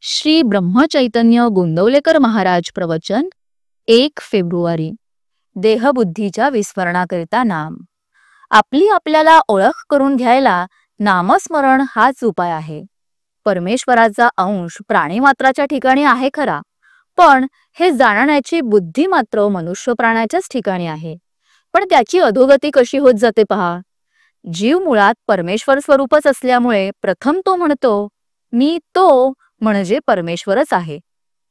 श्री ब्रह्मचैतन्य गोंदवलेकर महाराज प्रवचन 1 फेब्रुवारी। देहबुद्धीच्या विस्मरणाकरिता नाम। आपली आपल्याला ओळख करून घ्यायला नामस्मरण हाच उपाय आहे। परमेश्वराचा अंश प्राणीमात्राच्या ठिकाणी आहे खरा, पण हे जाणण्याची बुद्धी मात्र मनुष्य प्राण्याच्याच ठिकाणी आहे। पण त्याची अधोगती कशी होत जाते पहा। जीव मुळात परमेश्वर स्वरूपच असल्यामुळे प्रथम तो म्हणतो मी तो म्हणजे परमेश्वरच आहे।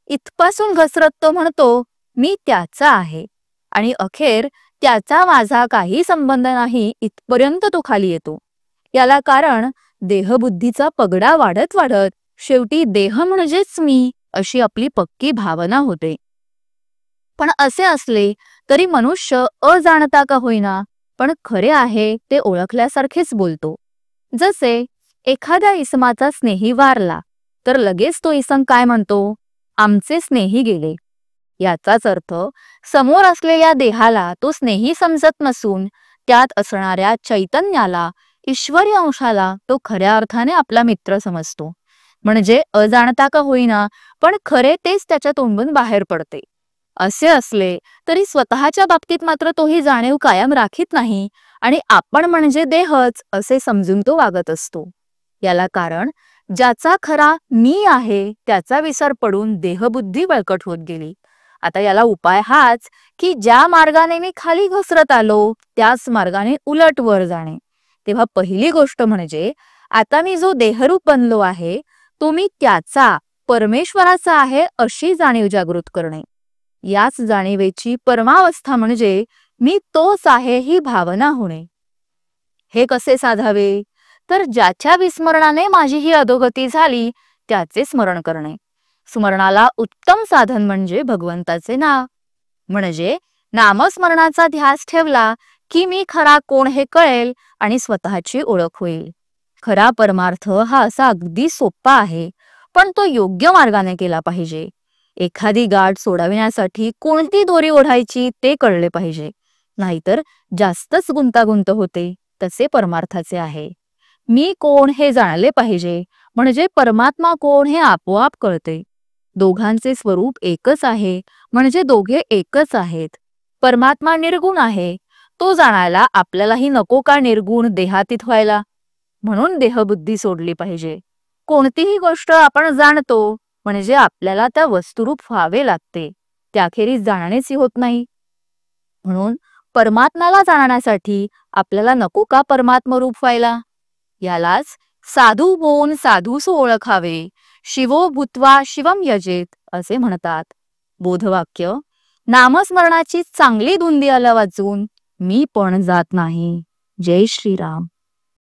इथपासून घसरत तो म्हणतो मी त्याचा आहे, आणि अखेर त्याचा माझा काही संबंध नाही इथपर्यंत तो खाली येतो। याला कारण देहबुद्धीचा पगडा वाढत वाढत शेवटी देह म्हणजेच मी अशी आपली पक्की भावना होते। पण असे असले तरी मनुष्य अजाणता का होईना पण खरे आहे ते ओळखल्यासारखेच बोलतो। जसे एखाद्या इसमाचा स्नेही वारला तर लगेच तो इसम काय म्हणतो, आमचे स्नेही गेले। याचाच अर्थ समोर असलेल्या देहाला तो स्नेही समजत नसून त्यात असणाऱ्या चैतन्याला, ईश्वरी अंशाला तो खऱ्या अर्थाने आपला मित्र समजतो। म्हणजे अजाणता का होईना पण खरे तेच त्याच्या तोंडून बाहेर पडते। असे असले तरी स्वतःच्या बाबतीत मात्र तो ही जाणीव कायम राखीत नाही आणि आपण म्हणजे देहच असे समजून तो वागत असतो। याला कारण ज्याचा खरा मी आहे त्याचा विसर पडून देहबुद्धी बळकट होत गेली। आता याला उपाय हाच की ज्या मार्गाने मी खाली घसरत आलो त्याच मार्गाने उलट वर जाणे। तेव्हा पहिली गोष्ट म्हणजे आता मी जो देहरूप बनलो आहे तो मी त्याचा, परमेश्वराचा आहे अशी जाणीव जागृत करणे। याच जाणीवेची परमावस्था म्हणजे मी तोच आहे ही भावना होणे। हे कसे साधावे तर ज्याच्या विस्मरणाने माझी ही अधोगती झाली त्याचे स्मरण करणे। स्मरणाला उत्तम साधन म्हणजे भगवंताचे नाव। म्हणजे नामस्मरणाचा ध्यास ठेवला की मी खरा कोण हे कळेल आणि स्वतःची ओळख होईल। खरा परमार्थ हा असा अगदी सोपा आहे, पण तो योग्य मार्गाने केला पाहिजे। एखादी गाठ सोडविण्यासाठी कोणती दोरी ओढायची ते कळले पाहिजे, नाहीतर जास्तच गुंतागुंत होते। तसे परमार्थाचे आहे मी कोण हे जाणले पाहिजे, म्हणजे परमात्मा कोण हे आपोआप कळते। दोघांचे स्वरूप एकच आहे म्हणजे दोघे एकच आहेत। परमात्मा निर्गुण आहे, तो जाणायला आपल्यालाही नको का निर्गुण देहातीत व्हायला। म्हणून देहबुद्धी सोडली पाहिजे। कोणतीही गोष्ट आपण जाणतो म्हणजे आपल्याला त्या वस्तुरूप व्हावे लागते, त्याखेरीज जाणणेच होत नाही। म्हणून परमात्म्याला जाणण्यासाठी आपल्याला नको का परमात्मरूप व्हायला। यालाच साधू होऊन साधूस ओळखावे, शिवो भूत्वा शिवम यजेत असे म्हणतात। बोधवाक्य नामस्मरणाची चांगली धुंदी आला वाचून मी पण जात नाही। जय श्रीराम।